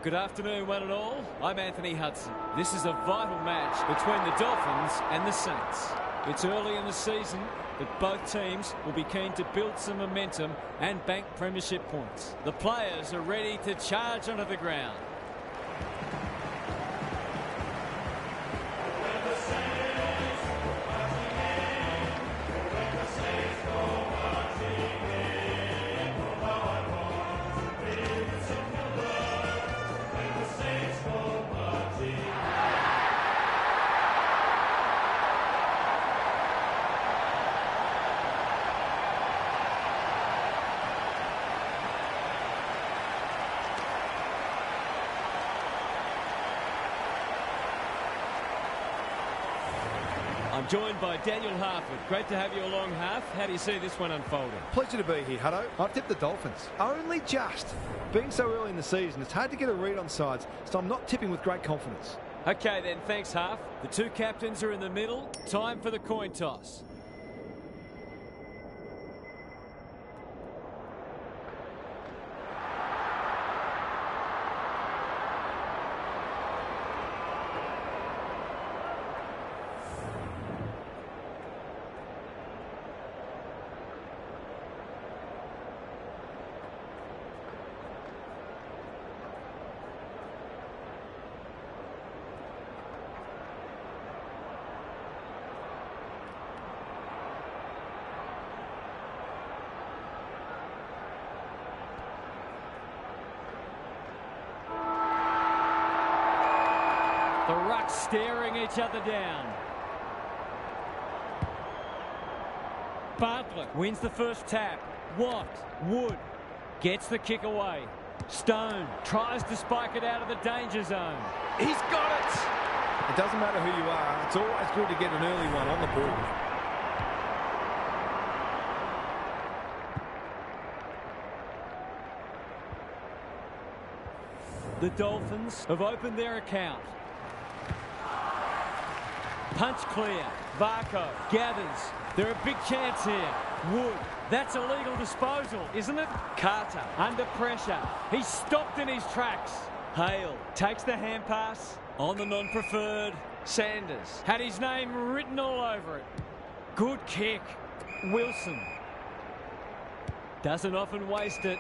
Good afternoon, one and all. I'm Anthony Hudson. This is a vital match between the Dolphins and the Saints. It's early in the season, but both teams will be keen to build some momentum and bank premiership points. The players are ready to charge onto the ground. I'm joined by Daniel Harford. Great to have you along, Harf. How do you see this one unfolding? Pleasure to be here, Hutto. I've tipped the Dolphins. Only just. Being so early in the season, it's hard to get a read on sides, so I'm not tipping with great confidence. Okay then, thanks, Harf. The two captains are in the middle. Time for the coin toss. The rucks staring each other down. Bartlett wins the first tap. Wood gets the kick away. Stone tries to spike it out of the danger zone. He's got it! It doesn't matter who you are. It's always good to get an early one on the board. The Dolphins have opened their account. Punch clear. Varco gathers. They're a big chance here. Wood. That's a legal disposal, isn't it? Carter under pressure. He's stopped in his tracks. Hale takes the hand pass on the non-preferred. Sanders had his name written all over it. Good kick. Wilson doesn't often waste it.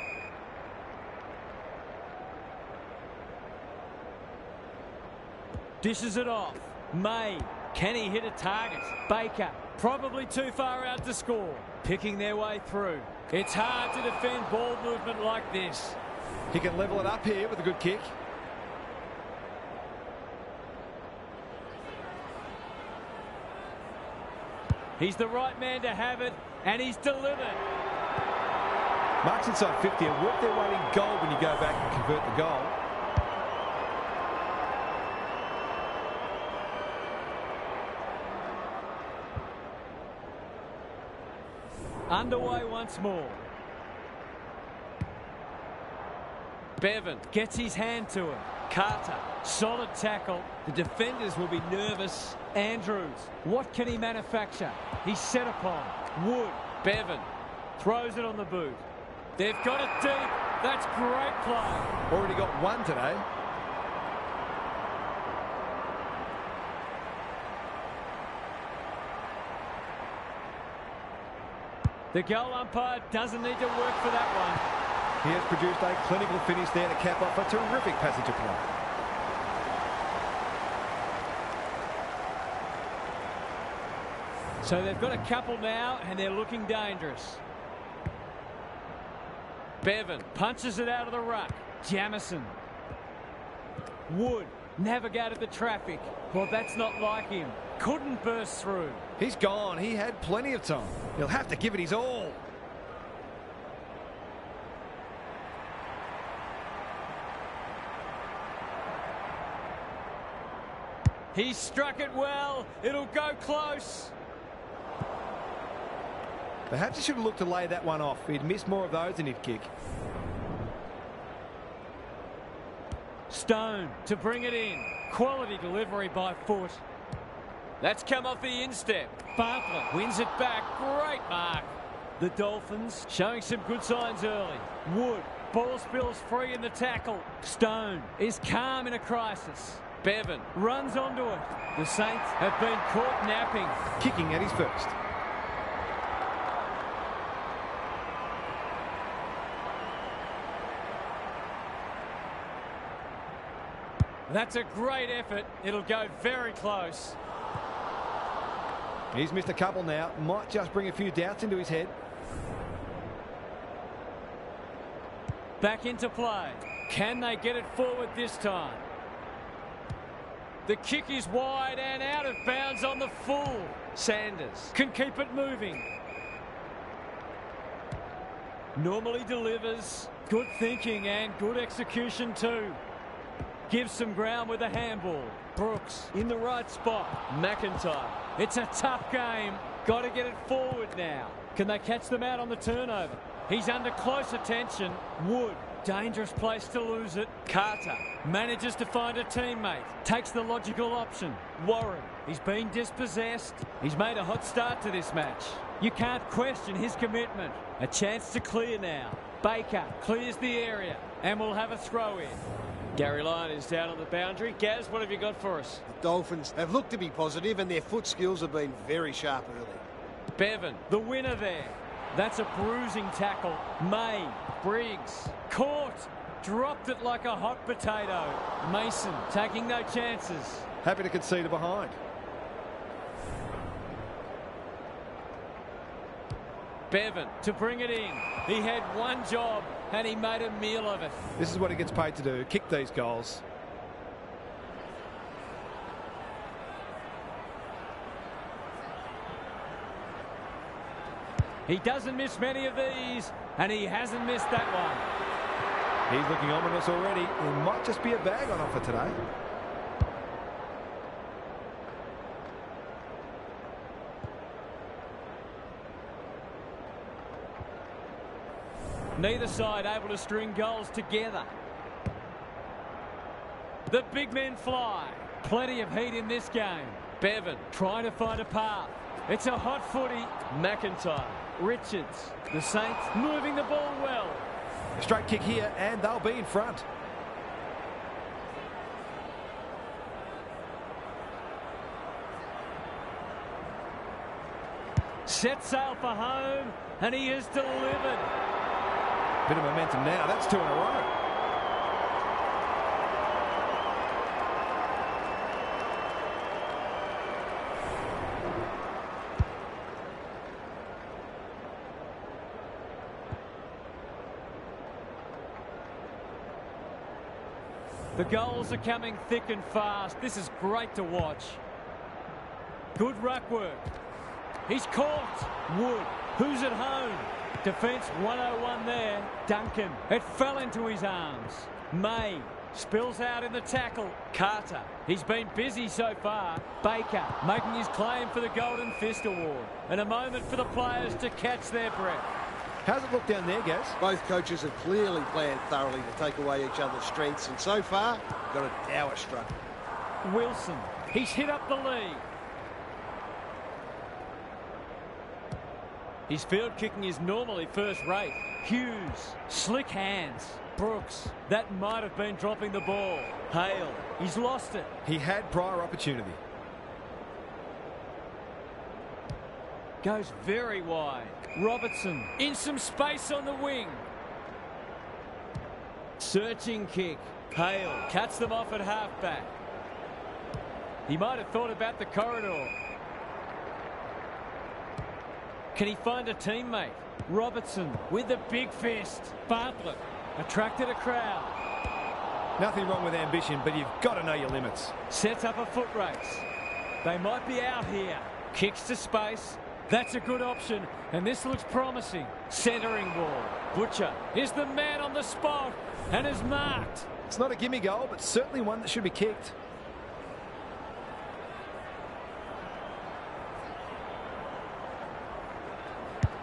Dishes it off. May. Can he hit a target? Baker, probably too far out to score. Picking their way through. It's hard to defend ball movement like this. He can level it up here with a good kick. He's the right man to have it, and he's delivered. Marks inside 50 and work their way in goal when you go back and convert the goal. Underway once more. Bevan gets his hand to it. Carter, solid tackle. The defenders will be nervous. Andrews, what can he manufacture? He's set upon. Wood, Bevan, throws it on the boot. They've got it deep. That's great play. Already got one today. The goal umpire doesn't need to work for that one. He has produced a clinical finish there to cap off a terrific passage of play. So they've got a couple now, and they're looking dangerous. Bevan punches it out of the ruck. Jamison. Wood navigated the traffic. Well, that's not like him. Couldn't burst through. He's gone. He had plenty of time. He'll have to give it his all. He struck it well. It'll go close. Perhaps he should have looked to lay that one off. He'd missed more of those than he'd kick. Stone to bring it in. Quality delivery by foot. That's come off the instep. Bartlett wins it back. Great mark. The Dolphins showing some good signs early. Wood Ball spills free in the tackle. Stone is calm in a crisis. Bevan runs onto it. The Saints have been caught napping. Kicking at his first. That's a great effort. It'll go very close. He's missed a couple now. Might just bring a few doubts into his head. Back into play. Can they get it forward this time? The kick is wide and out of bounds on the full. Sanders can keep it moving. Normally delivers. Good thinking and good execution too. Gives some ground with a handball. Brooks in the right spot. McIntyre. It's a tough game. Got to get it forward now. Can they catch them out on the turnover? He's under close attention. Wood. Dangerous place to lose it. Carter manages to find a teammate. Takes the logical option. Warren. He's been dispossessed. He's made a hot start to this match. You can't question his commitment. A chance to clear now. Baker clears the area and will have a throw in. Gary Lyon is down on the boundary. Gaz, what have you got for us? The Dolphins have looked to be positive and their foot skills have been very sharp early. Bevan, the winner there. That's a bruising tackle. May, Briggs, caught. Dropped it like a hot potato. Mason taking no chances. Happy to concede it behind. Bevan to bring it in. He had one job and he made a meal of it. This is what he gets paid to do, kick these goals. He doesn't miss many of these, and he hasn't missed that one. He's looking ominous already. There might just be a bag on offer today. Neither side able to string goals together. The big men fly. Plenty of heat in this game. Bevan trying to find a path. It's a hot footy. McIntyre. Richards. The Saints moving the ball well. A straight kick here and they'll be in front. Set sail for home and he has delivered. Bit of momentum now. That's two in a row. The goals are coming thick and fast. This is great to watch. Good ruck work. He's caught. Wood. Who's at home? Defence 101 there. Duncan. It fell into his arms. May spills out in the tackle. Carter. He's been busy so far. Baker making his claim for the Golden Fist Award. And a moment for the players to catch their breath. How's it look down there, Gaz? Both coaches have clearly planned thoroughly to take away each other's strengths, and so far, got a dour struggle. Wilson. He's hit up the lead. His field kicking is normally first rate. Hughes. Slick hands. Brooks. That might have been dropping the ball. Hale. He's lost it. He had prior opportunity. Goes very wide. Robertson in some space on the wing. Searching kick. Hale cuts them off at halfback. He might have thought about the corridor. Can he find a teammate? Robertson with the big fist. Bartlett attracted a crowd. Nothing wrong with ambition, but you've got to know your limits. Sets up a foot race. They might be out here. Kicks to space. That's a good option, and this looks promising. Centering ball. Butcher is the man on the spot and is marked. It's not a gimme goal, but certainly one that should be kicked.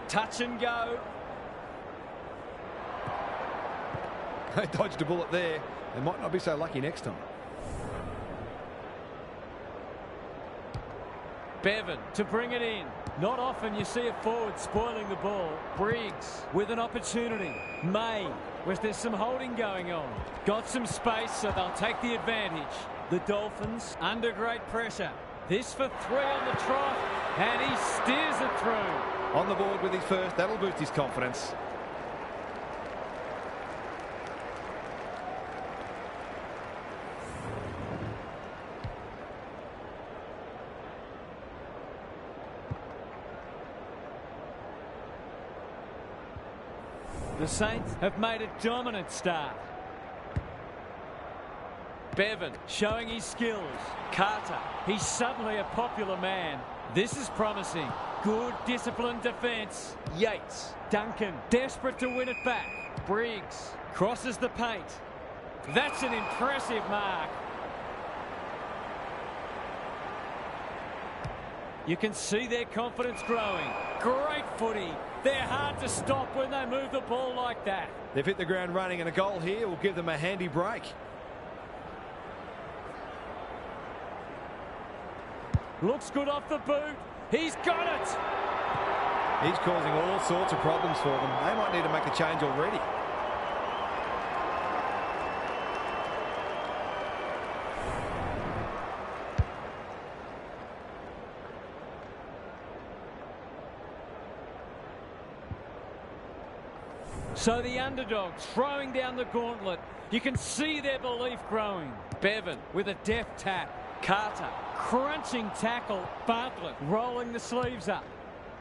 Touch and go. They dodged a bullet there. They might not be so lucky next time. Bevan to bring it in. Not often you see a forward spoiling the ball. Briggs with an opportunity. May, was there some holding going on? Got some space, so they'll take the advantage. The Dolphins under great pressure. This for 3 on the trot, and he steers it through. On the board with his first, that'll boost his confidence. The Saints have made a dominant start. Bevan showing his skills. Carter, he's suddenly a popular man. This is promising. Good disciplined defence. Yates. Duncan desperate to win it back. Briggs crosses the paint. That's an impressive mark. You can see their confidence growing. Great footy. They're hard to stop when they move the ball like that. They've hit the ground running, and a goal here will give them a handy break. Looks good off the boot. He's got it. He's causing all sorts of problems for them. They might need to make a change already. So the underdogs throwing down the gauntlet. You can see their belief growing. Bevan with a deft tap. Carter crunching tackle. Bartlett rolling the sleeves up.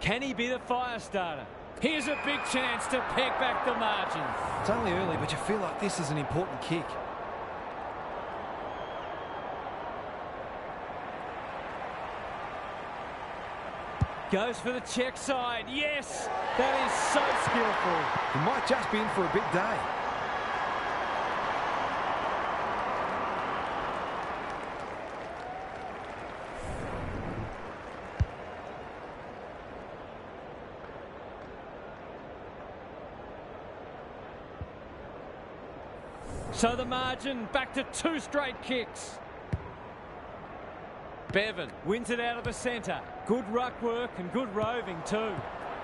Can he be the fire starter? Here's a big chance to peg back the margin. It's only early, but you feel like this is an important kick. Goes for the check side. Yes, that is so skillful. He might just be in for a big day. So the margin back to 2 straight kicks. Bevan wins it out of the centre. Good ruck work and good roving too.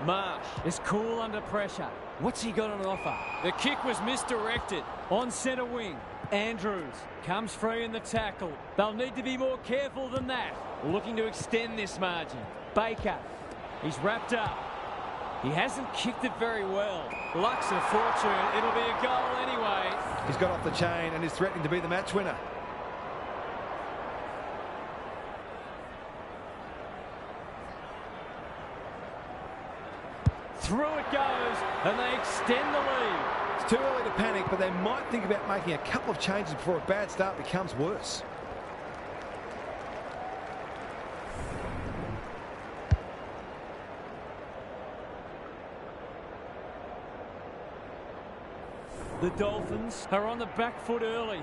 Marsh is cool under pressure. What's he got on offer? The kick was misdirected. On centre wing. Andrews comes free in the tackle. They'll need to be more careful than that. Looking to extend this margin. Baker. He's wrapped up. He hasn't kicked it very well. Luck's a fortune. It'll be a goal anyway. He's got off the chain and is threatening to be the match winner. Through it goes, and they extend the lead. It's too early to panic, but they might think about making a couple of changes before a bad start becomes worse. The Dolphins are on the back foot early.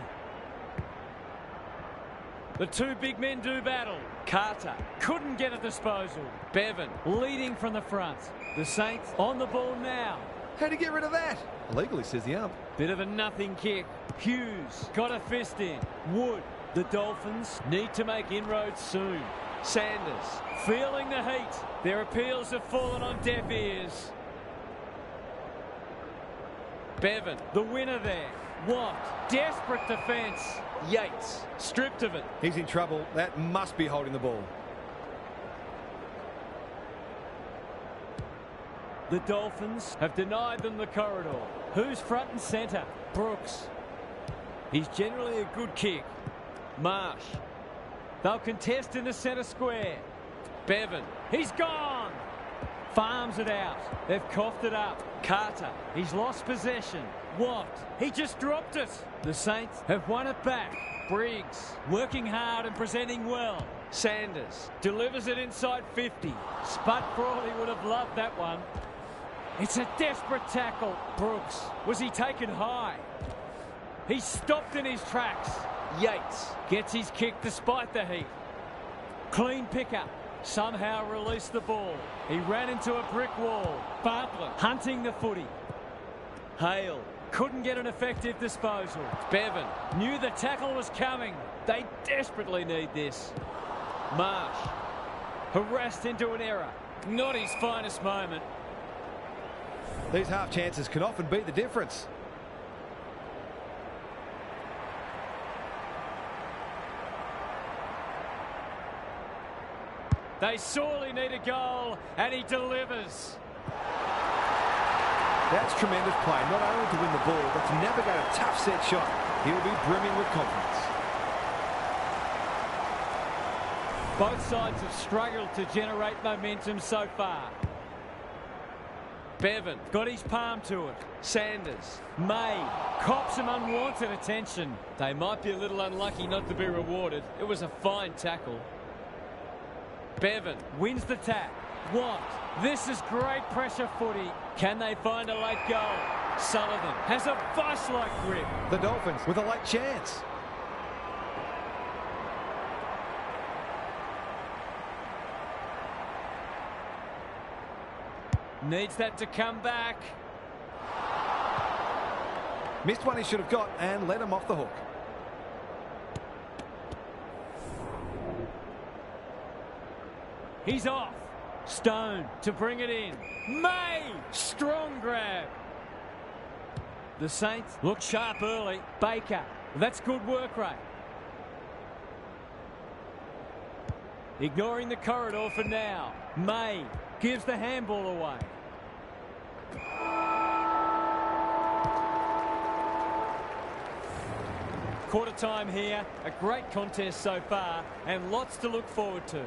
The 2 big men do battle. Carter couldn't get a disposal. Bevan leading from the front. The Saints on the ball now. How to get rid of that? Illegally, says the ump. Bit of a nothing kick. Hughes got a fist in. Wood. The Dolphins need to make inroads soon. Sanders feeling the heat. Their appeals have fallen on deaf ears. Bevan, the winner there. What? Desperate defence. Yates, stripped of it. He's in trouble. That must be holding the ball. The Dolphins have denied them the corridor. Who's front and centre? Brooks. He's generally a good kick. Marsh. They'll contest in the centre square. Bevan. He's gone. Farms it out. They've coughed it up. Carter. He's lost possession. What? He just dropped it. The Saints have won it back. Briggs working hard and presenting well. Sanders delivers it inside 50. Spud Frawley would have loved that one. It's a desperate tackle. Brooks. Was he taken high? He's stopped in his tracks. Yates gets his kick despite the heat. Clean pickup. Somehow released the ball. He ran into a brick wall. Bartlett hunting the footy. Hale couldn't get an effective disposal. Bevan knew the tackle was coming. They desperately need this. Marsh Harassed into an error. Not his finest moment. These half chances can often be the difference. They sorely need a goal, and he delivers. That's tremendous play, not only to win the ball, but to navigate a tough set shot. He'll be brimming with confidence. Both sides have struggled to generate momentum so far. Bevan got his palm to it. Sanders. May cops some unwanted attention. They might be a little unlucky not to be rewarded. It was a fine tackle. Bevan wins the tap. Watt. This is great pressure footy. Can they find a late goal? Sullivan has a vice-like grip. The Dolphins with a late chance. Needs that to come back. Missed one he should have got and let him off the hook. He's off. Stone to bring it in. May! Strong grab. The Saints look sharp early. Baker. That's good work rate. Ignoring the corridor for now. May gives the handball away. Quarter time here. A great contest so far and lots to look forward to.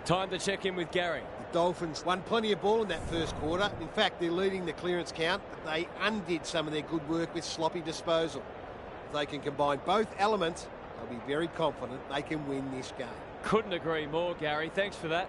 Time to check in with Gary. The Dolphins won plenty of ball in that first quarter. In fact, they're leading the clearance count, but they undid some of their good work with sloppy disposal. If they can combine both elements, they'll be very confident they can win this game. Couldn't agree more, Gary. Thanks for that.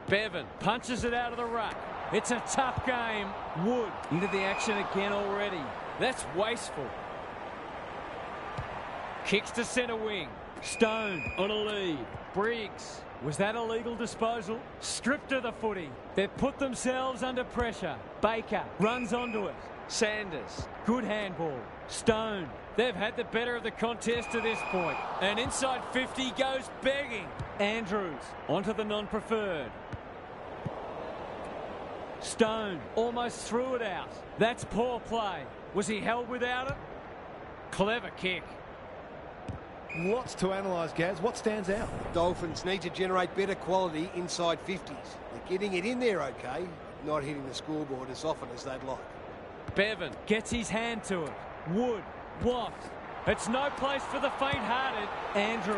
Bevan punches it out of the ruck. It's a tough game. Wood into the action again already. That's wasteful. Kicks to centre wing. Stone on a lead. Briggs. Was that a legal disposal? Stripped of the footy. They've put themselves under pressure. Baker runs onto it. Sanders. Good handball. Stone. They've had the better of the contest to this point. And inside 50 goes begging. Andrews onto the non-preferred. Stone almost threw it out. That's poor play. Was he held without it? Clever kick. Lots to analyse, Gaz. What stands out? The Dolphins need to generate better quality inside 50s. They're getting it in there okay, not hitting the scoreboard as often as they'd like. Bevan gets his hand to it. Wood. Watt. It's no place for the faint-hearted. Andrews.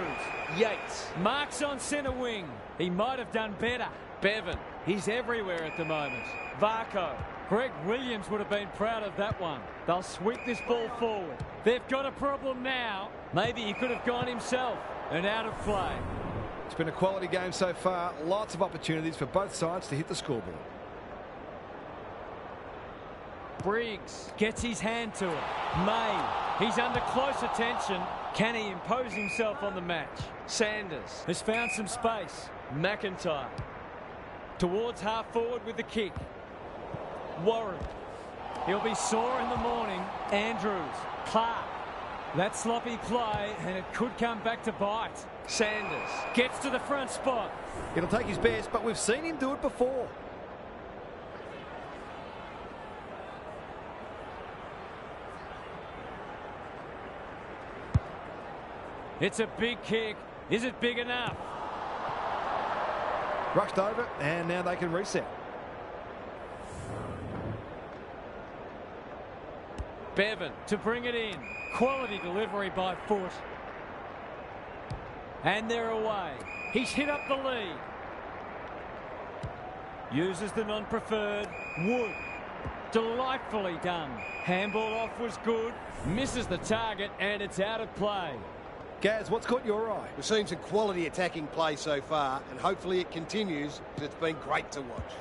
Yates. Marks on centre wing. He might have done better. Bevan. He's everywhere at the moment. Varco. Greg Williams would have been proud of that one. They'll sweep this ball forward. They've got a problem now. Maybe he could have gone himself. And out of play. It's been a quality game so far. Lots of opportunities for both sides to hit the scoreboard. Briggs gets his hand to it. May. He's under close attention. Can he impose himself on the match? Sanders has found some space. McIntyre. Towards half forward with the kick. Warren. He'll be sore in the morning. Andrews. Clark. That sloppy play, and it could come back to bite. Sanders gets to the front spot. It'll take his best, but we've seen him do it before. It's a big kick. Is it big enough? Rushed over, and now they can reset. Bevan to bring it in. Quality delivery by foot. And they're away. He's hit up the lead. Uses the non-preferred. Wood. Delightfully done. Handball off was good. Misses the target, and it's out of play. Gaz, what's caught your eye? We've seen some quality attacking play so far, and hopefully it continues, because it's been great to watch.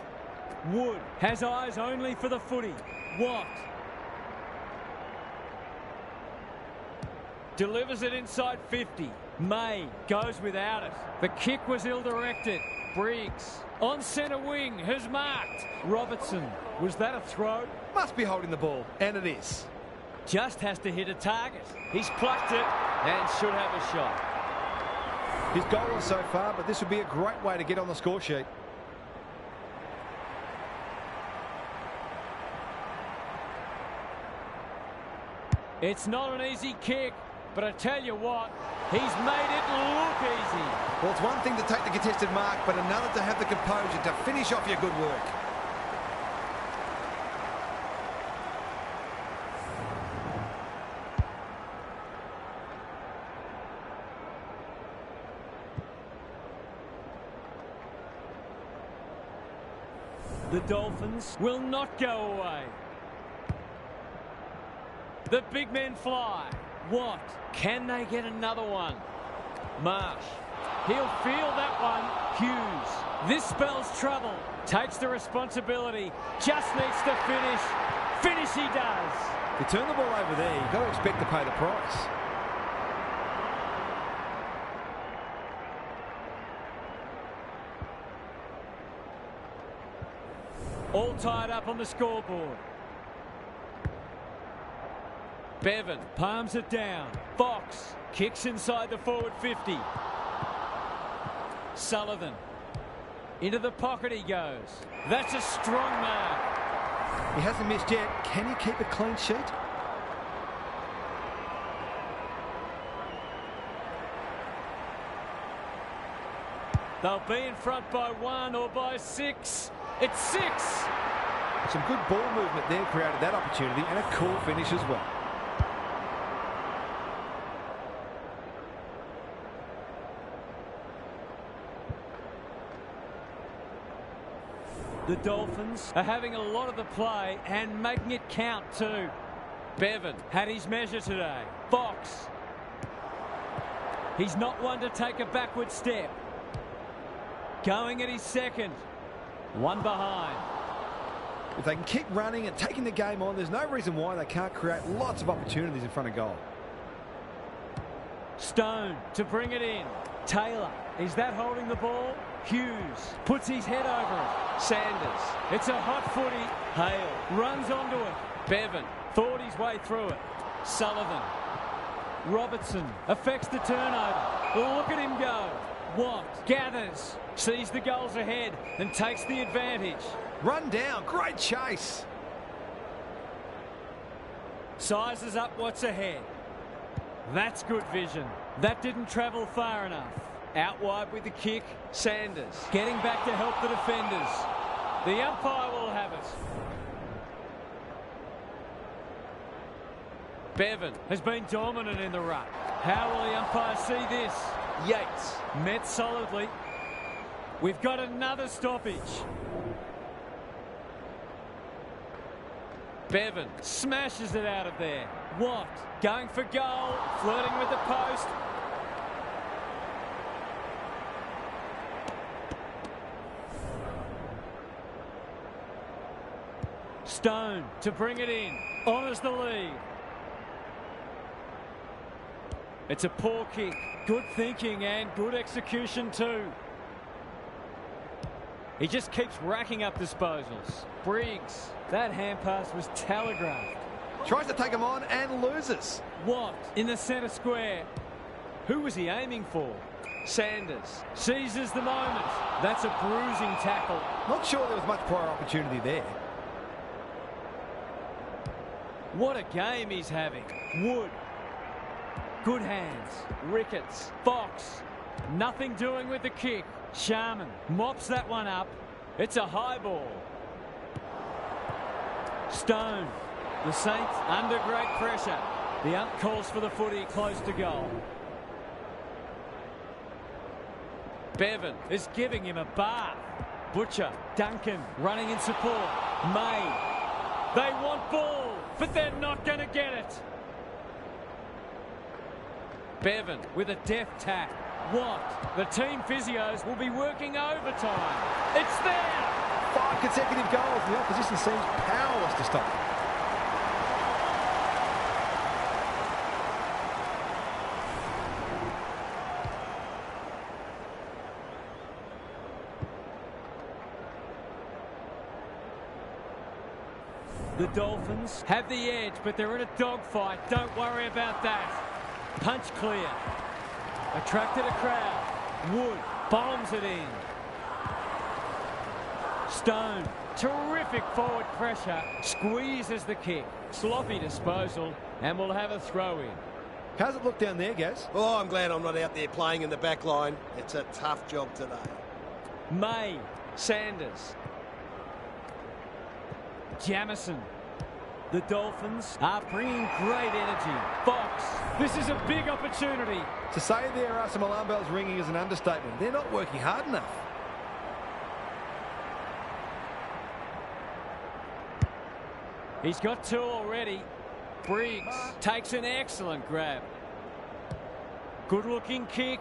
Wood has eyes only for the footy. Watt. Delivers it inside 50. May goes without it. The kick was ill-directed. Briggs On centre wing, has marked. Robertson, was that a throw? Must be holding the ball, and it is. Just has to hit a target. He's plucked it and should have a shot. He's goalless so far, but this would be a great way to get on the score sheet. It's not an easy kick, but I tell you what, he's made it look easy. Well, it's one thing to take the contested mark, but another to have the composure to finish off your good work. The Dolphins will not go away. The big men fly. What? Can they get another one? Marsh. He'll feel that one. Hughes. This spells trouble. Takes the responsibility. Just needs to finish. Finish he does. You turn the ball over there, you've got to expect to pay the price. All tied up on the scoreboard. Bevan palms it down. Fox kicks inside the forward 50. Sullivan. Into the pocket he goes. That's a strong mark. He hasn't missed yet. Can he keep a clean sheet? They'll be in front by 1 or by 6. It's 6. Some good ball movement there created that opportunity, and a cool finish as well. The Dolphins are having a lot of the play and making it count too. Bevan had his measure today. Fox. He's not one to take a backward step. Going at his second. One behind. If they can keep running and taking the game on, there's no reason why they can't create lots of opportunities in front of goal. Stone to bring it in. Taylor. Is that holding the ball? Hughes puts his head over it. Sanders. It's a hot footy. Hale runs onto it. Bevan thought his way through it. Sullivan. Robertson affects the turnover. Look at him go. Watt gathers. Sees the goals ahead and takes the advantage. Run down. Great chase. Sizes up what's ahead. That's good vision. That didn't travel far enough. Out wide with the kick. Sanders getting back to help the defenders. The umpire will have it. Bevan has been dominant in the ruck. How will the umpire see this? Yates met solidly. We've got another stoppage. Bevan smashes it out of there. Watt going for goal, flirting with the post. Stone to bring it in. Honours the lead. It's a poor kick. Good thinking and good execution too. He just keeps racking up disposals. Briggs. That hand pass was telegraphed. Tries to take him on and loses. Watt in the centre square. Who was he aiming for? Sanders seizes the moment. That's a bruising tackle. Not sure there was much prior opportunity there. What a game he's having. Wood. Good hands. Ricketts. Fox. Nothing doing with the kick. Sharman mops that one up. It's a high ball. Stone. The Saints under great pressure. The ump calls for the footy close to goal. Bevan is giving him a bath. Butcher. Duncan running in support. May. They want ball, but they're not going to get it. Bevan with a deft tap. Watt. The team physios will be working overtime. It's there. 5 consecutive goals. The opposition seems powerless to stop them. The Dolphins have the edge, but they're in a dogfight. Don't worry about that. Punch clear. Attracted a crowd. Wood bombs it in. Stone. Terrific forward pressure. Squeezes the kick. Sloppy disposal. And we'll have a throw in. How's it look down there, Gaz? Oh, I'm glad I'm not out there playing in the back line. It's a tough job today. May. Sanders. Jamison. The Dolphins are bringing great energy. Fox. This is a big opportunity. To say there are some alarm bells ringing is an understatement. They're not working hard enough. He's got two already. Briggs takes an excellent grab. Good looking kick.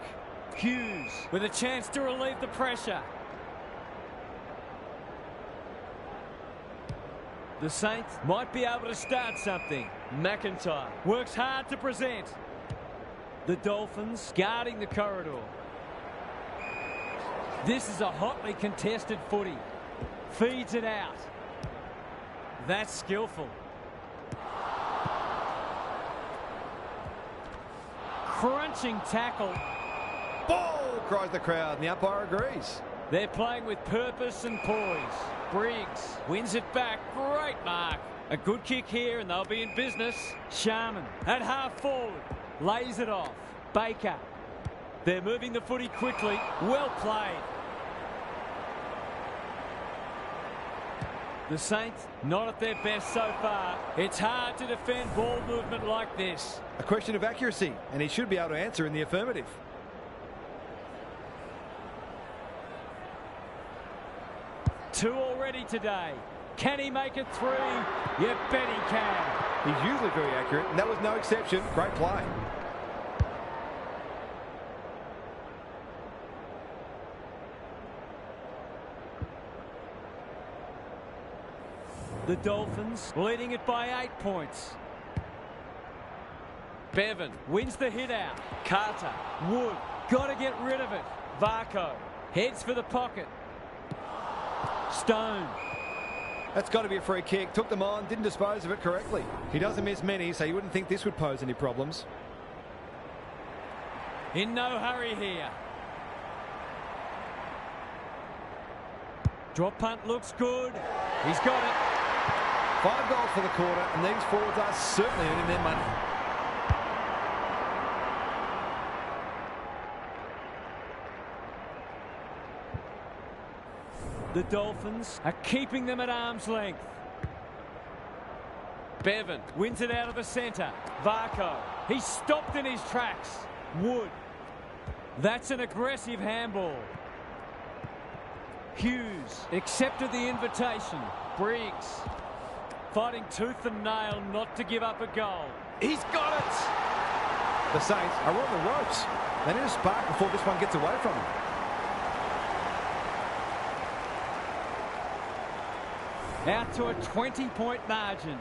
Hughes with a chance to relieve the pressure. The Saints might be able to start something. McIntyre works hard to present. The Dolphins guarding the corridor. This is a hotly contested footy. Feeds it out. That's skillful. Crunching tackle. Ball, cries the crowd, and the umpire agrees. They're playing with purpose and poise. Briggs wins it back. Great mark. A good kick here and they'll be in business. Sharman at half forward. Lays it off. Baker. They're moving the footy quickly. Well played. The Saints not at their best so far. It's hard to defend ball movement like this. A question of accuracy, and he should be able to answer in the affirmative. Two already today. Can he make it three? You bet he can. He's usually very accurate, and that was no exception. Great play. The Dolphins leading it by 8 points. Bevan wins the hit out. Carter. Wood. Got to get rid of it. Varco heads for the pocket. Stone. That's got to be a free kick. Took them on, didn't dispose of it correctly. He doesn't miss many, so you wouldn't think this would pose any problems. In no hurry here. Drop punt looks good. He's got it. 5 goals for the quarter, and these forwards are certainly earning their money. The Dolphins are keeping them at arm's length. Bevan wins it out of the centre. Varco. He's stopped in his tracks. Wood. That's an aggressive handball. Hughes accepted the invitation. Briggs fighting tooth and nail not to give up a goal. He's got it! The Saints are on the ropes. They need a spark before this one gets away from them. Out to a 20-point margin.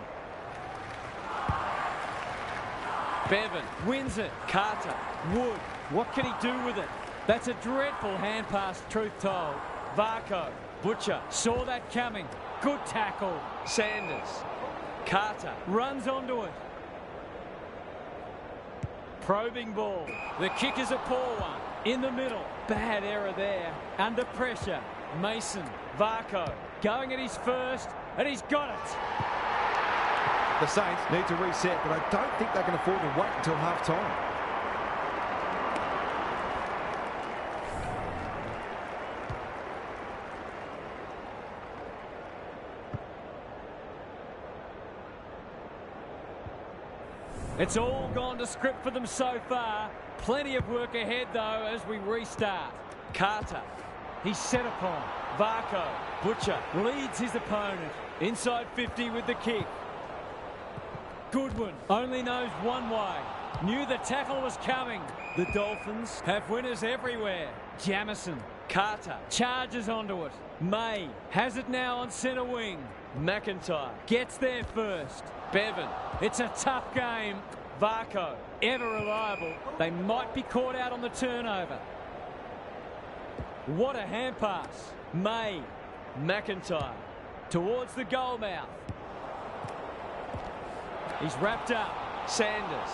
Bevan wins it. Carter. Wood. What can he do with it? That's a dreadful hand pass, truth told. Varco. Butcher saw that coming. Good tackle. Sanders. Carter runs onto it. Probing ball. The kick is a poor one. In the middle. Bad error there. Under pressure. Mason. Varco going at his first, and he's got it. The Saints need to reset, but I don't think they can afford to wait until half-time. It's all gone to script for them so far. Plenty of work ahead, though, as we restart. Carter. He's set upon. Varco. Butcher leads his opponent. Inside 50 with the kick. Goodwin only knows one way. Knew the tackle was coming. The Dolphins have winners everywhere. Jamison. Carter charges onto it. May has it now on centre wing. McIntyre gets there first. Bevan. It's a tough game. Varco. Ever reliable. They might be caught out on the turnover. What a hand pass. May. McIntyre. Towards the goal mouth. He's wrapped up. Sanders.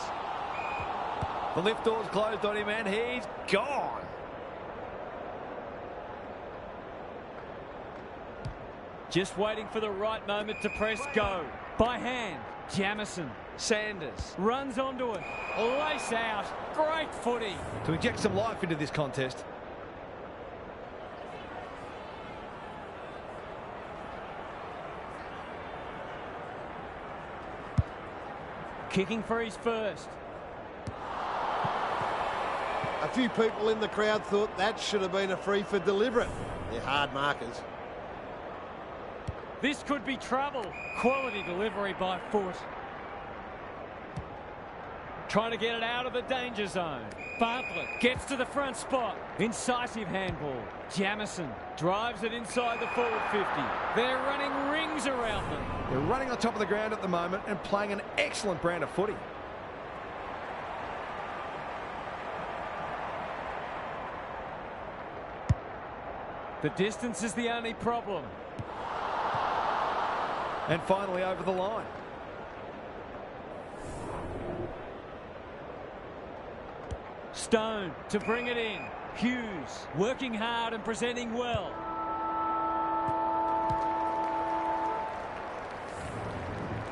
The lift door's closed on him and he's gone. Just waiting for the right moment to press go. By hand, Jamison. Sanders. Runs onto it. Lace out. Great footy. To inject some life into this contest. Kicking for his first. A few people in the crowd thought that should have been a free for deliberate. They're hard markers. This could be trouble. Quality delivery by foot. Trying to get it out of the danger zone. Bartlett gets to the front spot. Incisive handball. Jamison drives it inside the forward 50. They're running rings around them. They're running on top of the ground at the moment and playing an excellent brand of footy. The distance is the only problem. And finally over the line. Stone to bring it in. Hughes working hard and presenting well.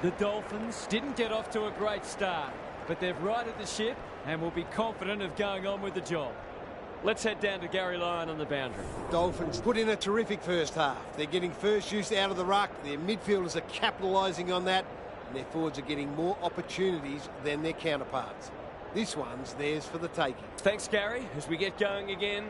The Dolphins didn't get off to a great start, but they've righted the ship and will be confident of going on with the job. Let's head down to Gary Lyon on the boundary. Dolphins put in a terrific first half. They're getting first use out of the ruck. Their midfielders are capitalising on that, and their forwards are getting more opportunities than their counterparts. This one's theirs for the taking. Thanks, Gary. As we get going again.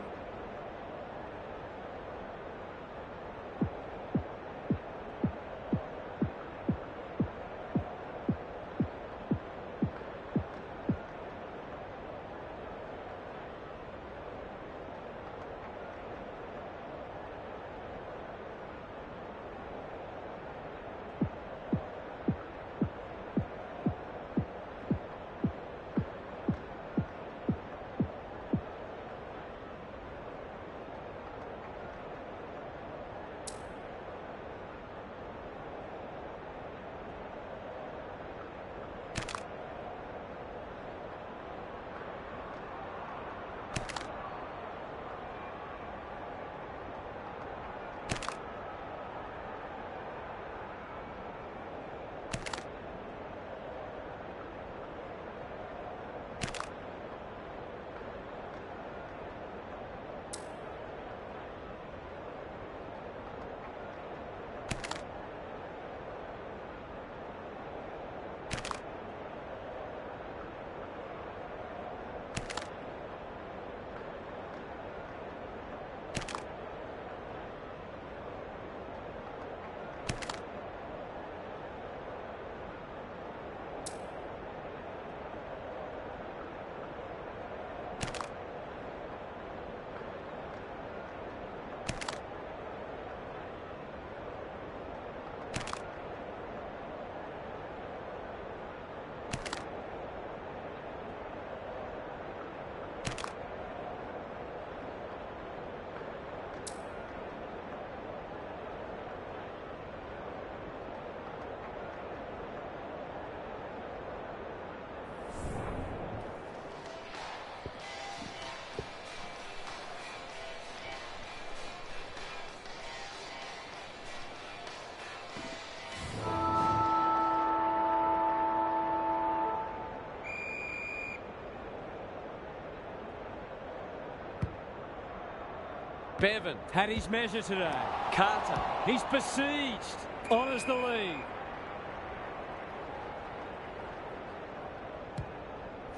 Bevan had his measure today. Carter, he's besieged. Honours the lead.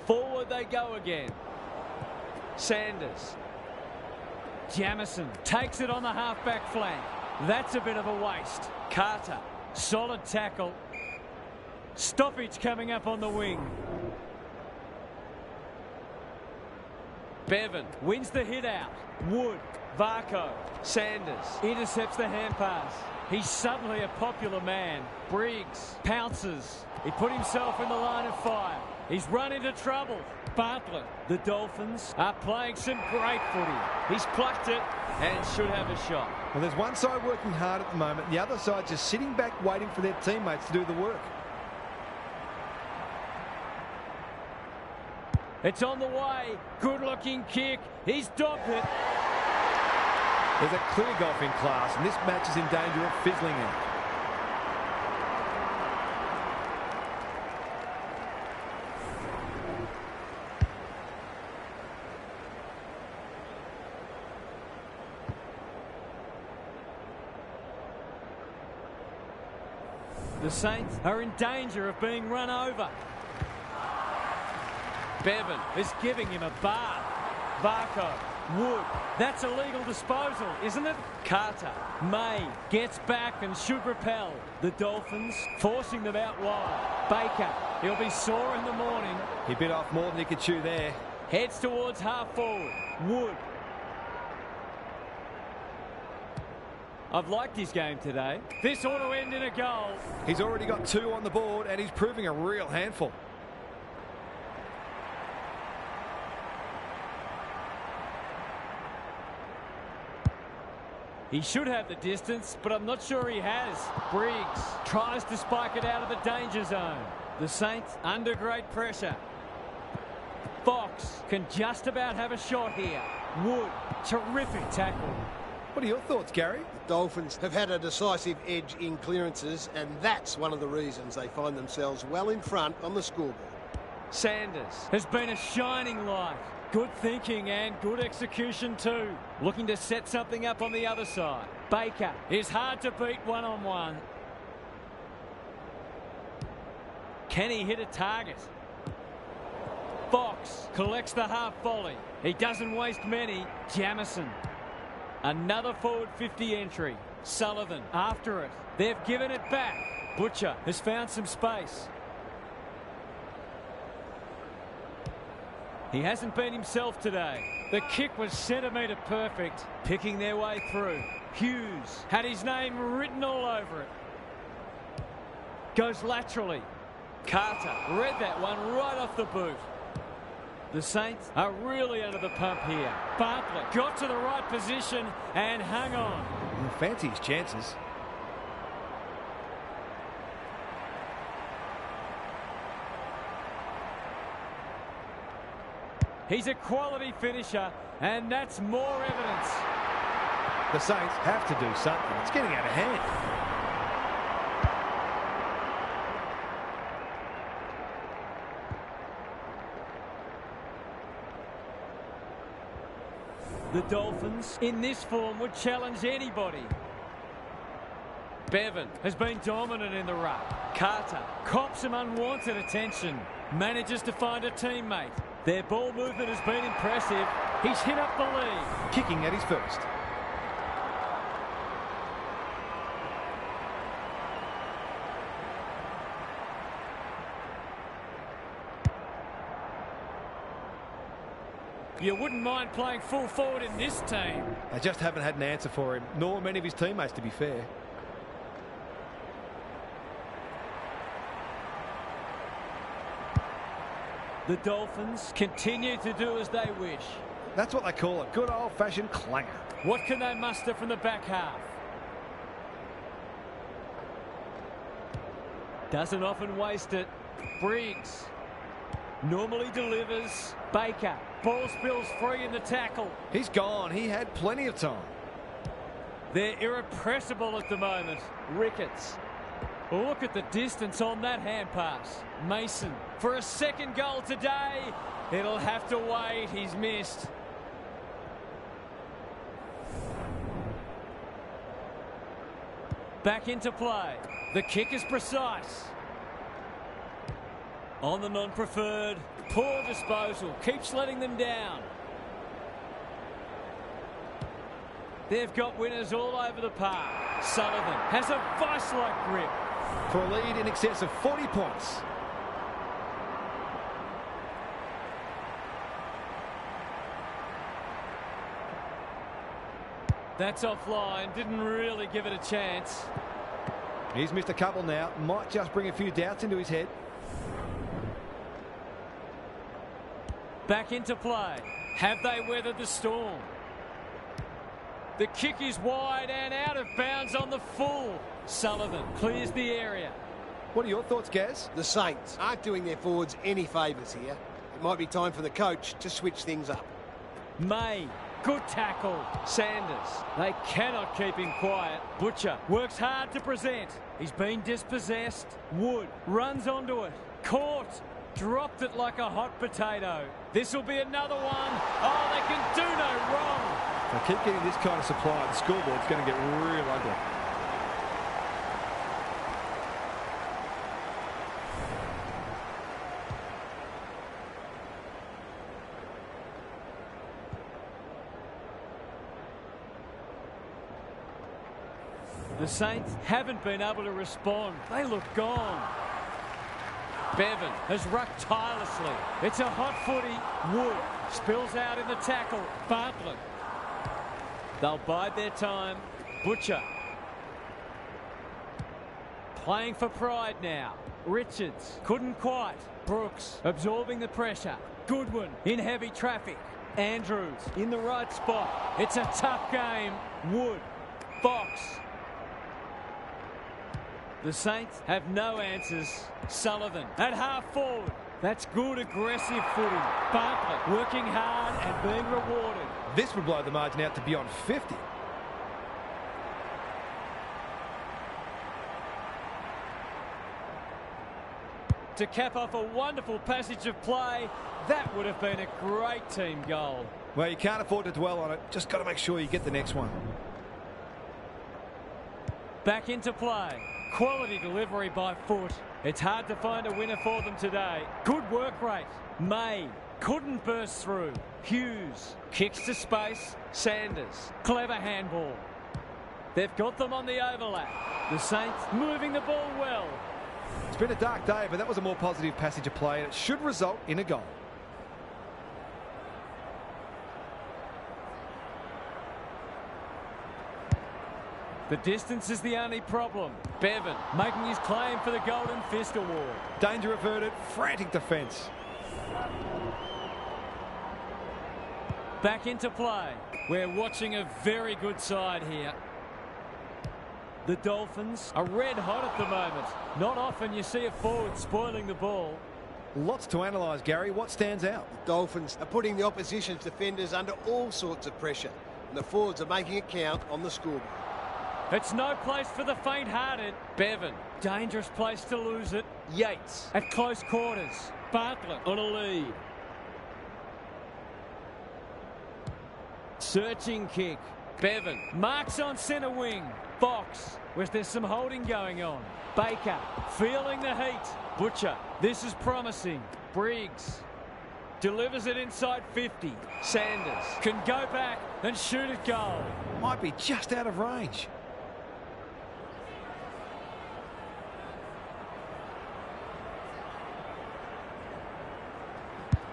Forward they go again. Sanders. Jamison takes it on the half-back flank. That's a bit of a waste. Carter, solid tackle. Stoppage coming up on the wing. Bevan wins the hit out. Wood, Varco, Sanders intercepts the hand pass. He's suddenly a popular man. Briggs pounces. He put himself in the line of fire. He's run into trouble. Bartlett. The Dolphins are playing some great footy. He's plucked it and should have a shot. Well, there's one side working hard at the moment. The other side just sitting back waiting for their teammates to do the work. It's on the way. Good-looking kick. He's dogged it. There's a clear golfing class, and this match is in danger of fizzling out. The Saints are in danger of being run over. Bevan is giving him a bath. Varco, Wood, that's a legal disposal, isn't it? Carter, May gets back and should repel. The Dolphins forcing them out wide. Baker, he'll be sore in the morning. He bit off more than he could chew there. Heads towards half forward. Wood. I've liked his game today. This ought to end in a goal. He's already got 2 on the board, and he's proving a real handful. He should have the distance, but I'm not sure he has. Briggs tries to spike it out of the danger zone. The Saints under great pressure. Fox can just about have a shot here. Wood, terrific tackle. What are your thoughts, Gary? The Dolphins have had a decisive edge in clearances, and that's one of the reasons they find themselves well in front on the scoreboard. Sanders has been a shining light. Good thinking and good execution too. Looking to set something up on the other side. Baker is hard to beat one-on-one. Can he hit a target? Fox collects the half volley. He doesn't waste many. Jamison. Another forward 50 entry. Sullivan after it. They've given it back. Butcher has found some space. He hasn't been himself today. The kick was centimetre perfect. Picking their way through. Hughes had his name written all over it. Goes laterally. Carter read that one right off the boot. The Saints are really under the pump here. Bartlett got to the right position and hung on. He'll fancy his chances. He's a quality finisher, and that's more evidence. The Saints have to do something. It's getting out of hand. The Dolphins, in this form, would challenge anybody. Bevan has been dominant in the ruck. Carter cops some unwanted attention. Manages to find a teammate. Their ball movement has been impressive. He's hit up the lead. Kicking at his first. You wouldn't mind playing full forward in this team. They just haven't had an answer for him, nor many of his teammates, to be fair. The Dolphins continue to do as they wish. That's what they call a good old-fashioned clanger. What can they muster from the back half? Doesn't often waste it. Briggs normally delivers. Baker. Ball spills free in the tackle. He's gone. He had plenty of time. They're irrepressible at the moment. Ricketts. Look at the distance on that hand pass. Mason for a second goal today. It'll have to wait. He's missed. Back into play. The kick is precise. On the non-preferred. Poor disposal. Keeps letting them down. They've got winners all over the park. Sullivan has a vice-like grip. For a lead in excess of 40 points. That's offline. Didn't really give it a chance. He's missed a couple now. Might just bring a few doubts into his head. Back into play. Have they weathered the storm? The kick is wide and out of bounds on the full. Sullivan clears the area. What are your thoughts, Gaz? The Saints aren't doing their forwards any favours here. It might be time for the coach to switch things up. May, good tackle. Sanders, they cannot keep him quiet. Butcher works hard to present. He's been dispossessed. Wood runs onto it. Caught. Dropped it like a hot potato. This will be another one. Oh, they can do no wrong. If they keep getting this kind of supply, the scoreboard's going to get real ugly. The Saints haven't been able to respond. They look gone. Bevan has rucked tirelessly. It's a hot footy. Wood spills out in the tackle. Bartlett. They'll bide their time. Butcher. Playing for pride now. Richards couldn't quite. Brooks absorbing the pressure. Goodwin in heavy traffic. Andrews in the right spot. It's a tough game. Wood. Fox. The Saints have no answers. Sullivan at half forward. That's good aggressive footy. Bartlett working hard and being rewarded. This would blow the margin out to beyond 50. To cap off a wonderful passage of play, that would have been a great team goal. Well, you can't afford to dwell on it. Just got to make sure you get the next one. Back into play. Quality delivery by foot. It's hard to find a winner for them today. Good work rate. May couldn't burst through. Hughes kicks to space. Sanders. Clever handball. They've got them on the overlap. The Saints moving the ball well. It's been a dark day, but that was a more positive passage of play, and it should result in a goal. The distance is the only problem. Bevan making his claim for the Golden Fist Award. Danger averted, frantic defence. Back into play. We're watching a very good side here. The Dolphins are red hot at the moment. Not often you see a forward spoiling the ball. Lots to analyse, Gary. What stands out? The Dolphins are putting the opposition's defenders under all sorts of pressure, and the forwards are making it count on the scoreboard. It's no place for the faint-hearted. Bevan, dangerous place to lose it. Yates at close quarters. Bartlett on a lead. Searching kick. Bevan marks on centre wing. Fox, with there's some holding going on. Baker feeling the heat. Butcher, this is promising. Briggs delivers it inside 50. Sanders can go back and shoot at goal. Might be just out of range.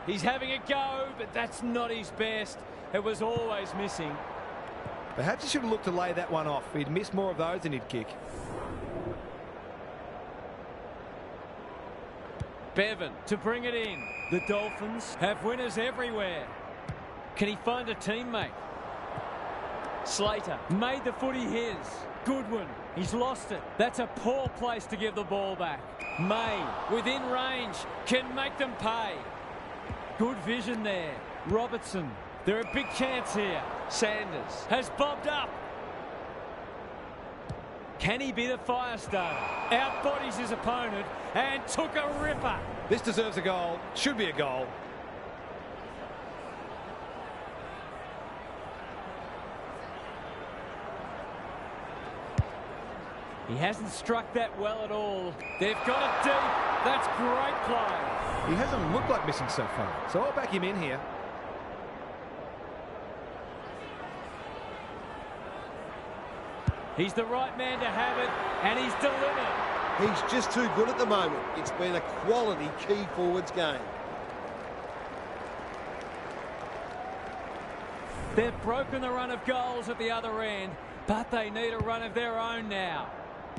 He's having a go, but that's not his best. It was always missing. Perhaps he should have looked to lay that one off. He'd miss more of those than he'd kick. Bevan to bring it in. The Dolphins have winners everywhere. Can he find a teammate? Slater made the footy his. Goodwin, he's lost it. That's a poor place to give the ball back. May, within range, can make them pay. Good vision there. Robertson, they're a big chance here. Sanders has bobbed up. Can he be the fire starter? Outbodies his opponent and took a ripper. This deserves a goal. Should be a goal. He hasn't struck that well at all. They've got it deep. That's great play. He hasn't looked like missing so far, so I'll back him in here. He's the right man to have it, and he's delivered. He's just too good at the moment. It's been a quality key forwards game. They've broken the run of goals at the other end, but they need a run of their own now.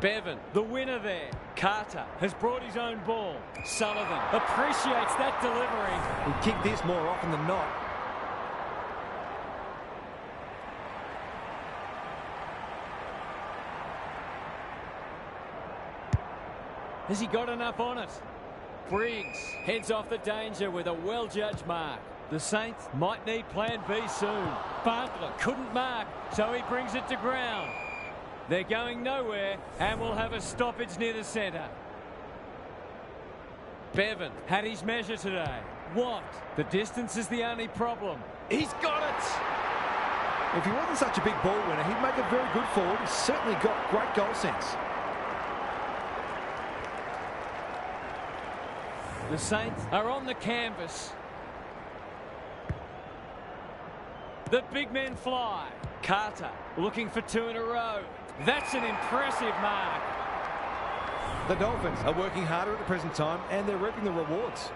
Bevan, the winner there. Carter has brought his own ball. Sullivan appreciates that delivery. He'd kick this more often than not. Has he got enough on it? Briggs heads off the danger with a well-judged mark. The Saints might need plan B soon. Bartlett couldn't mark, so he brings it to ground. They're going nowhere and will have a stoppage near the centre. Bevan had his measure today. Watt, the distance is the only problem. He's got it! If he wasn't such a big ball winner, he'd make a very good forward. He's certainly got great goal sense. The Saints are on the canvas. The big men fly. Carter looking for 2 in a row. That's an impressive mark. The Dolphins are working harder at the present time and they're reaping the rewards.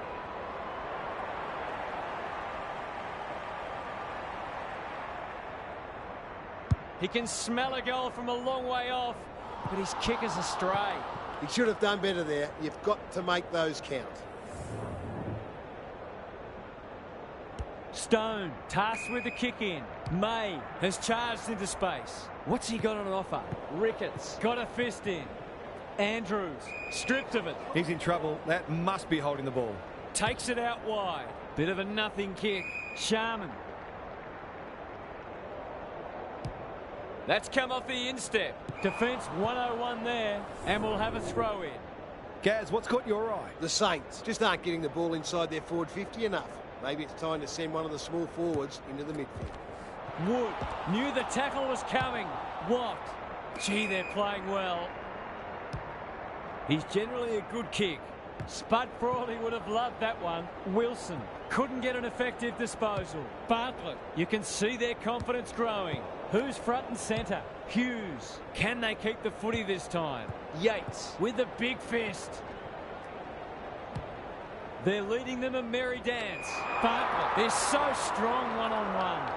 He can smell a goal from a long way off, but his kick is astray. He should have done better there. You've got to make those count. Stone tasked with the kick in. May has charged into space. What's he got on offer? Ricketts got a fist in. Andrews stripped of it. He's in trouble. That must be holding the ball. Takes it out wide. Bit of a nothing kick. Sharman. That's come off the instep. Defence 101 there, and we'll have a throw in. Gaz, what's caught your eye? The Saints just aren't getting the ball inside their forward 50 enough. Maybe it's time to send one of the small forwards into the midfield. Wood knew the tackle was coming. Watt. Gee, they're playing well. He's generally a good kick. Spud Frawley would have loved that one. Wilson couldn't get an effective disposal. Bartlett, you can see their confidence growing. Who's front and centre? Hughes. Can they keep the footy this time? Yates with the big fist. They're leading them a merry dance. Bartlett, they're so strong one-on-one.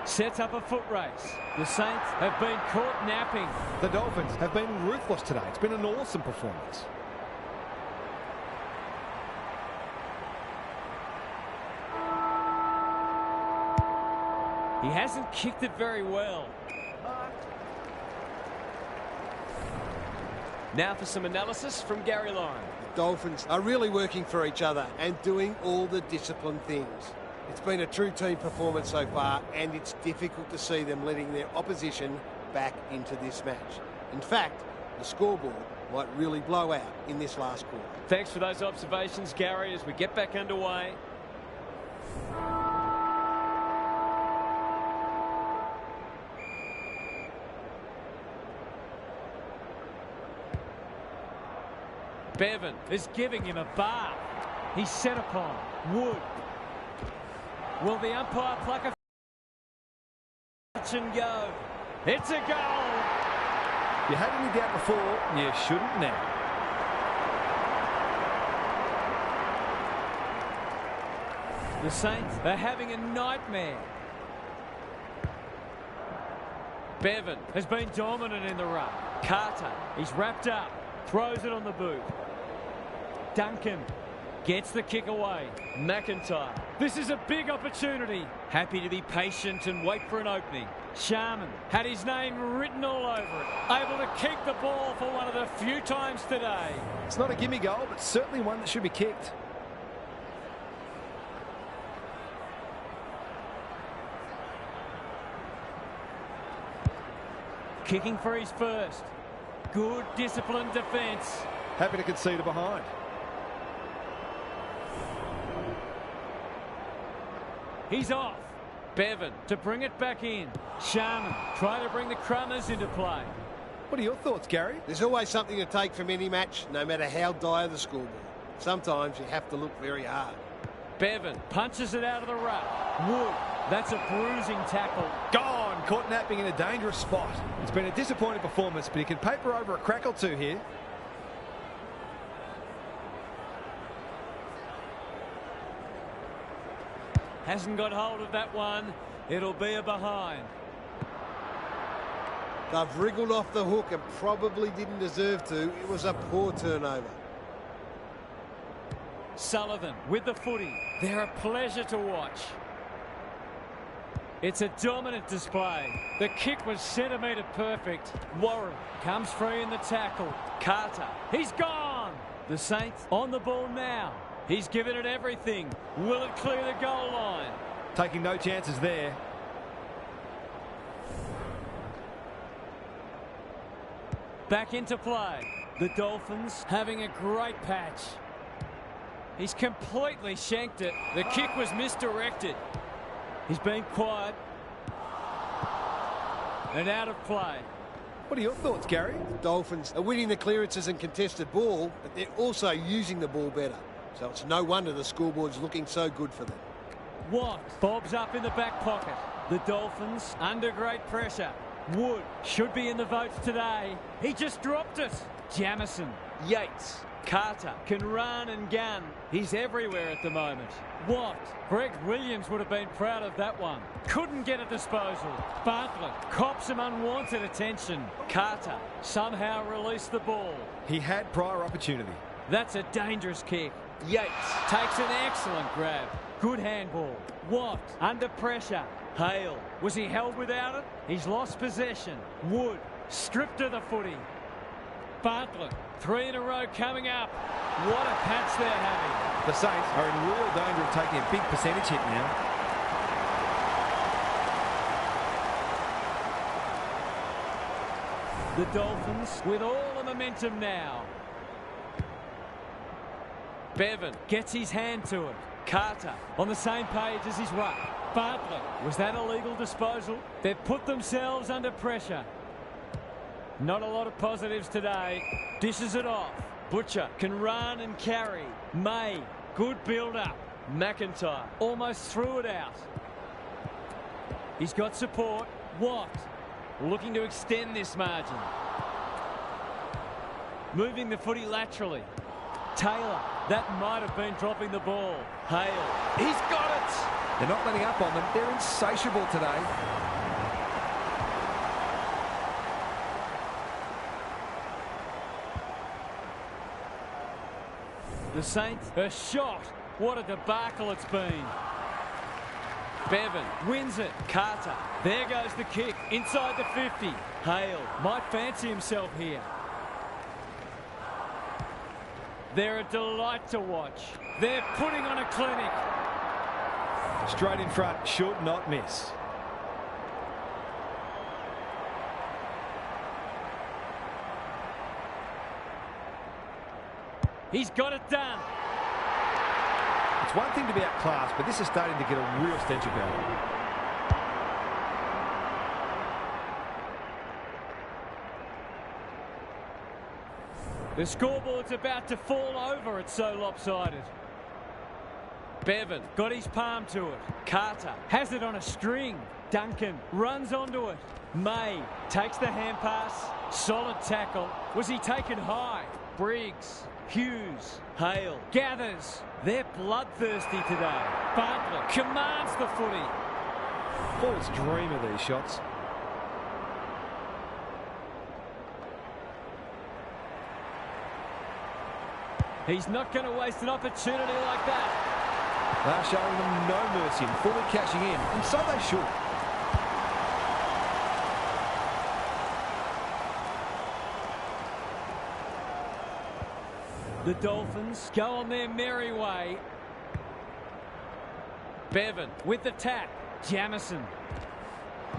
Sets up a foot race. The Saints have been caught napping. The Dolphins have been ruthless today. It's been an awesome performance. He hasn't kicked it very well. Now for some analysis from Gary Lyon. The Dolphins are really working for each other and doing all the disciplined things. It's been a true team performance so far, and it's difficult to see them letting their opposition back into this match. In fact, the scoreboard might really blow out in this last quarter. Thanks for those observations, Gary, as we get back underway. Bevan is giving him a bath. He's set upon. Wood. Will the umpire pluck a touch and go? It's a goal. You had any doubt before, you shouldn't now. The Saints are having a nightmare. Bevan has been dominant in the run. Carter, he's wrapped up. Throws it on the boot. Duncan gets the kick away. McIntyre. This is a big opportunity. Happy to be patient and wait for an opening. Sharman had his name written all over it. Able to keep the ball for one of the few times today. It's not a gimme goal, but certainly one that should be kicked. Kicking for his first. Good disciplined defence. Happy to concede a behind. He's off. Bevan to bring it back in. Sharman trying to bring the Crummers into play. What are your thoughts, Gary? There's always something to take from any match, no matter how dire the scoreboard. Sometimes you have to look very hard. Bevan punches it out of the ruck. Wood, that's a bruising tackle. Gone! Caught napping in a dangerous spot. It's been a disappointing performance, but he can paper over a crack or two here. Hasn't got hold of that one. It'll be a behind. They've wriggled off the hook and probably didn't deserve to. It was a poor turnover. Sullivan with the footy. They're a pleasure to watch. It's a dominant display. The kick was centimetre perfect. Warren comes free in the tackle. Carter, he's gone. The Saints on the ball now. He's given it everything. Will it clear the goal line? Taking no chances there. Back into play. The Dolphins having a great patch. He's completely shanked it. The kick was misdirected. He's been quiet. And out of play. What are your thoughts, Gary? The Dolphins are winning the clearances and contested ball, but they're also using the ball better. So it's no wonder the scoreboard's looking so good for them. Watt bobs up in the back pocket. The Dolphins under great pressure. Wood should be in the votes today. He just dropped it. Jamison, Yates, Carter can run and gun. He's everywhere at the moment. Watt, Greg Williams would have been proud of that one. Couldn't get a disposal. Bartlett cops some unwanted attention. Carter somehow released the ball. He had prior opportunity. That's a dangerous kick. Yates takes an excellent grab. Good handball. Watt under pressure. Hale, was he held without it? He's lost possession. Wood stripped of the footy. Bartlett, 3 in a row coming up. What a patch they're having. The Saints are in real danger of taking a big percentage hit now. The Dolphins with all the momentum now. Bevan gets his hand to it. Carter on the same page as his ruck. Bartlett, was that a legal disposal? They've put themselves under pressure. Not a lot of positives today. Dishes it off. Butcher can run and carry. May, good build-up. McIntyre almost threw it out. He's got support. Watt looking to extend this margin. Moving the footy laterally. Taylor, that might have been dropping the ball. Hale, he's got it! They're not letting up on them. They're insatiable today. The Saints are shot. What a debacle it's been. Bevan wins it. Carter, there goes the kick. Inside the 50. Hale might fancy himself here. They're a delight to watch. They're putting on a clinic. Straight in front, should not miss. He's got it done. It's one thing to be outclassed, but this is starting to get a real stench about it. The scoreboard's about to fall over. It's so lopsided. Bevan got his palm to it. Carter has it on a string. Duncan runs onto it. May takes the hand pass. Solid tackle. Was he taken high? Briggs, Hughes, Hale gathers. They're bloodthirsty today. Bartlett commands the footy. Forwards dream of these shots. He's not going to waste an opportunity like that. They're showing them no mercy and fully cashing in, and so they should. The Dolphins go on their merry way. Bevan with the tap. Jamison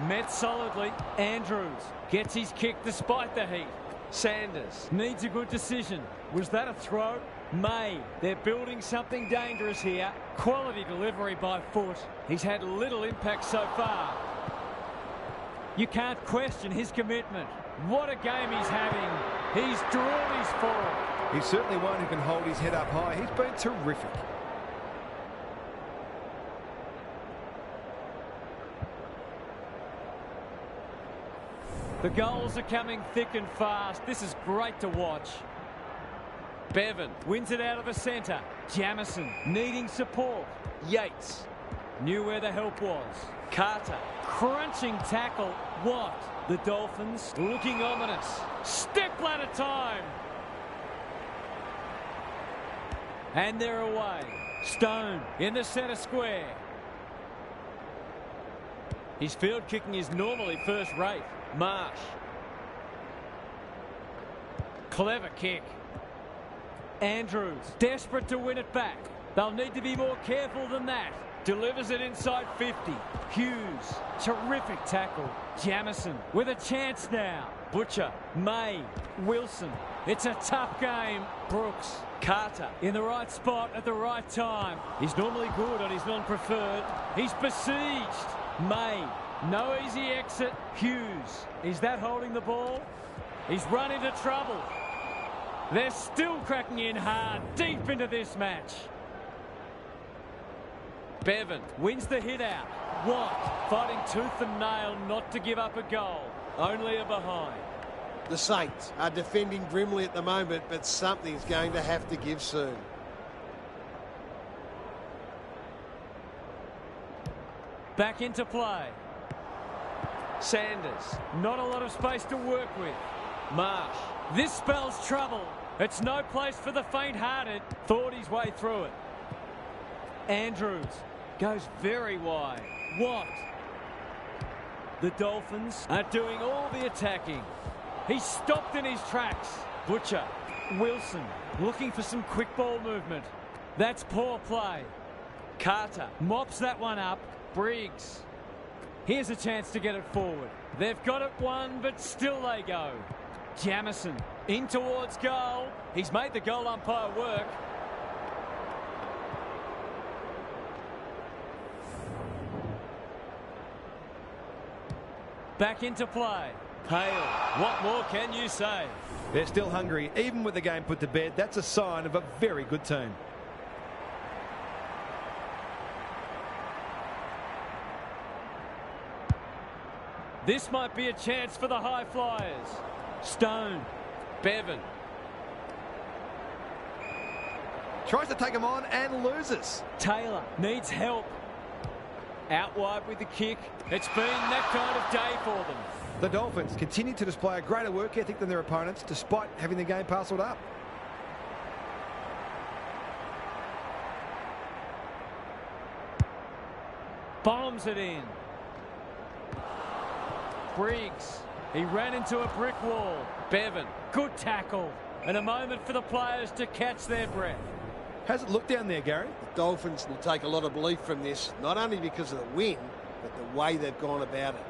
met solidly. Andrews gets his kick despite the heat. Sanders needs a good decision. Was that a throw? May, they're building something dangerous here. Quality delivery by foot. He's had little impact so far. You can't question his commitment. What a game he's having. He's drawn his forward. He's certainly one who can hold his head up high. He's been terrific. The goals are coming thick and fast. This is great to watch. Bevan wins it out of the centre. Jamison needing support. Yates knew where the help was. Carter crunching tackle. Watt, the Dolphins looking ominous. Step ladder time. And they're away. Stone in the centre square. His field kicking is normally first rate. Marsh. Clever kick. Andrews, desperate to win it back. They'll need to be more careful than that. Delivers it inside 50. Hughes, terrific tackle. Jamison with a chance now. Butcher, May, Wilson. It's a tough game. Brooks, Carter in the right spot at the right time. He's normally good on his non-preferred. He's besieged. May, no easy exit. Hughes, is that holding the ball? He's run into trouble. They're still cracking in hard, deep into this match. Bevan wins the hit out. Watt fighting tooth and nail not to give up a goal. Only a behind. The Saints are defending grimly at the moment, but something's going to have to give soon. Back into play. Sanders, not a lot of space to work with. Marsh, this spells trouble. It's no place for the faint-hearted. Thought his way through it. Andrews goes very wide. Watt. The Dolphins are doing all the attacking. He's stopped in his tracks. Butcher. Wilson looking for some quick ball movement. That's poor play. Carter mops that one up. Briggs. Here's a chance to get it forward. They've got it one, but still they go. Jamison in towards goal. He's made the goal umpire work. Back into play. Hale, what more can you say? They're still hungry, even with the game put to bed. That's a sign of a very good team. This might be a chance for the high flyers. Stone. Bevan. Tries to take him on and loses. Taylor needs help. Out wide with the kick. It's been that kind of day for them. The Dolphins continue to display a greater work ethic than their opponents, despite having the game parcelled up. Bombs it in. Briggs. He ran into a brick wall. Bevan. Good tackle. And a moment for the players to catch their breath. How's it look down there, Gary? The Dolphins will take a lot of belief from this, not only because of the win, but the way they've gone about it.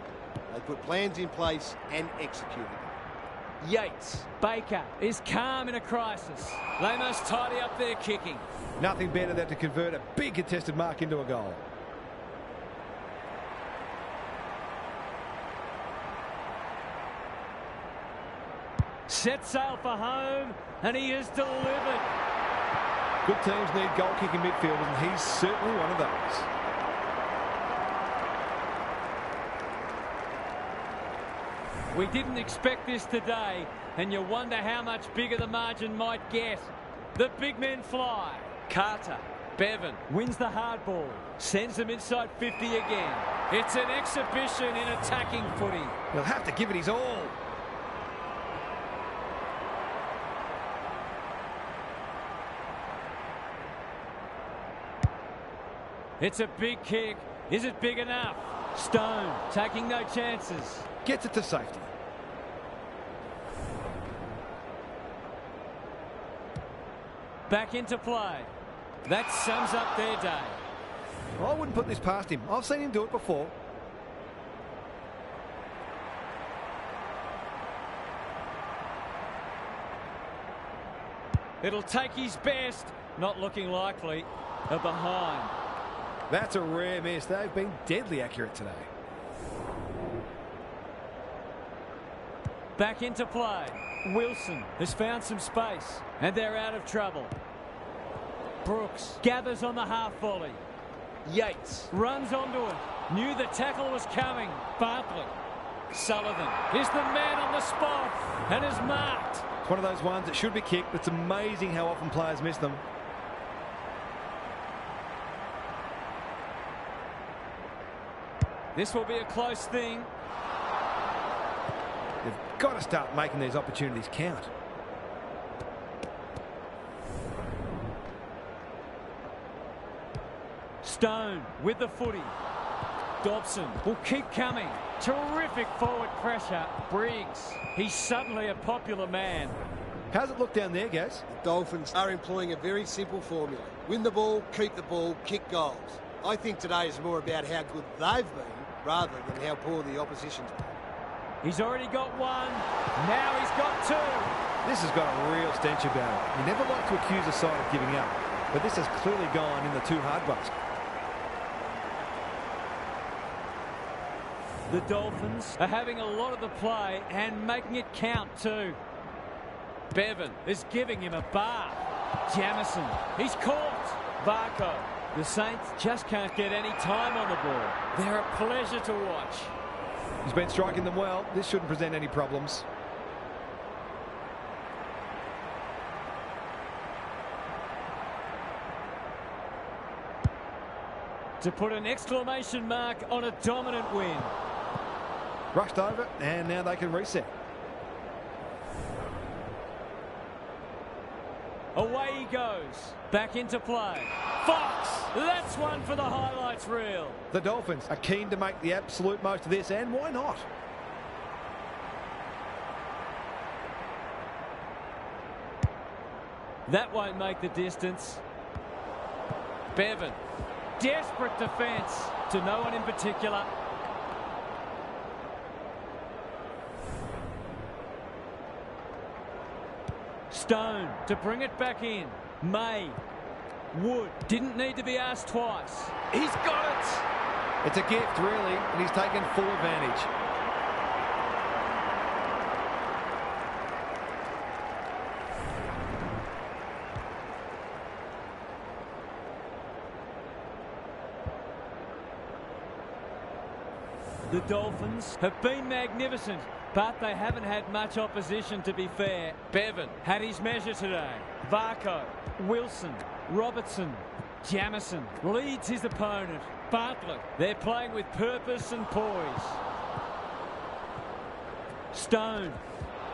They put plans in place and executed them. Yates. Baker is calm in a crisis. They must tidy up their kicking. Nothing better than to convert a big contested mark into a goal. Set sail for home, and he is delivered. Good teams need goal-kicking midfielders, and he's certainly one of those. We didn't expect this today, and you wonder how much bigger the margin might get. The big men fly. Carter. Bevan wins the hard ball. Sends them inside 50 again. It's an exhibition in attacking footy. He'll have to give it his all. It's a big kick. Is it big enough? Stone taking no chances. Gets it to safety. Back into play. That sums up their day. I wouldn't put this past him. I've seen him do it before. It'll take his best. Not looking likely. A behind. That's a rare miss. They've been deadly accurate today. Back into play. Wilson has found some space, and they're out of trouble. Brooks gathers on the half volley. Yates runs onto it. Knew the tackle was coming. Bartlett. Sullivan is the man on the spot and is marked. It's one of those ones that should be kicked, but it's amazing how often players miss them. This will be a close thing. They've got to start making these opportunities count. Stone with the footy. Dobson will keep coming. Terrific forward pressure. Briggs, he's suddenly a popular man. How's it look down there, Gaz? The Dolphins are employing a very simple formula. Win the ball, keep the ball, kick goals. I think today is more about how good they've been rather than how poor the opposition's been. He's already got one. Now he's got two. This has got a real stench about it. You never like to accuse a side of giving up, but this has clearly gone in the too hard basket. The Dolphins are having a lot of the play and making it count too. Bevan is giving him a bar. Jamison, he's caught. Varco. The Saints just can't get any time on the ball. They're a pleasure to watch. He's been striking them well. This shouldn't present any problems. To put an exclamation mark on a dominant win. Rushed over, and now they can reset. Away he goes. Back into play. Fox! That's one for the highlights reel. The Dolphins are keen to make the absolute most of this, and why not? That won't make the distance. Bevan. Desperate defence to no one in particular. Stone to bring it back in. May. Wood didn't need to be asked twice. He's got it. It's a gift, really, and he's taken full advantage. The Dolphins have been magnificent, but they haven't had much opposition, to be fair. Bevan had his measure today. Varco, Wilson, Robertson, Jamison leads his opponent. Bartlett, they're playing with purpose and poise. Stone,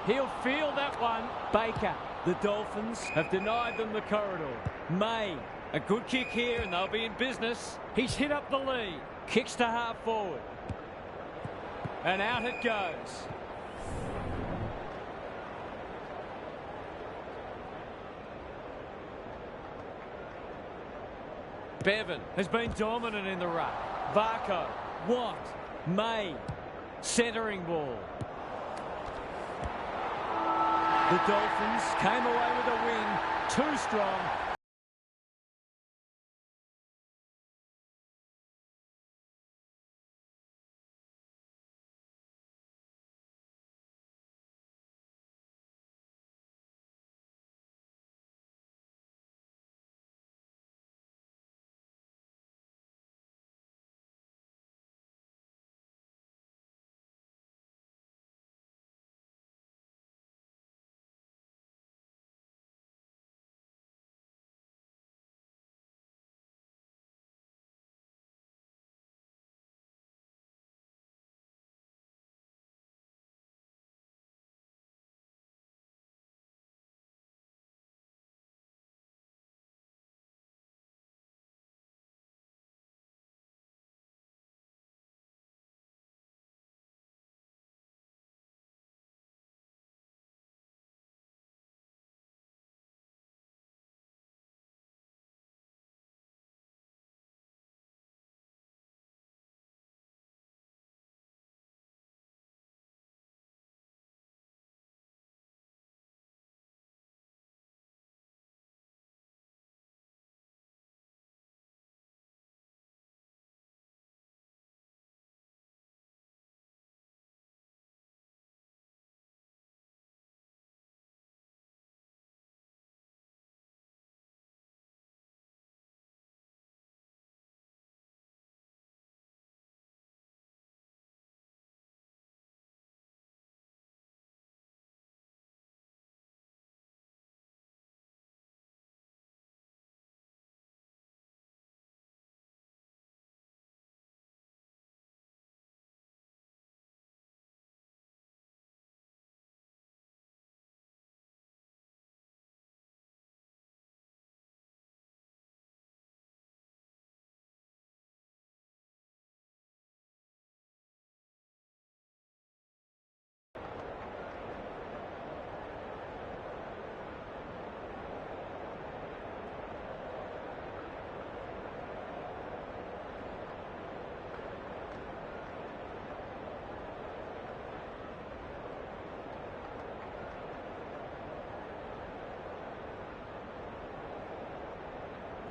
he'll feel that one. Baker, the Dolphins have denied them the corridor. May, a good kick here and they'll be in business. He's hit up the lead. Kicks to half forward. And out it goes. Bevan has been dominant in the ruck. Varco, Watt, May, centering ball. The Dolphins came away with a win. Too strong.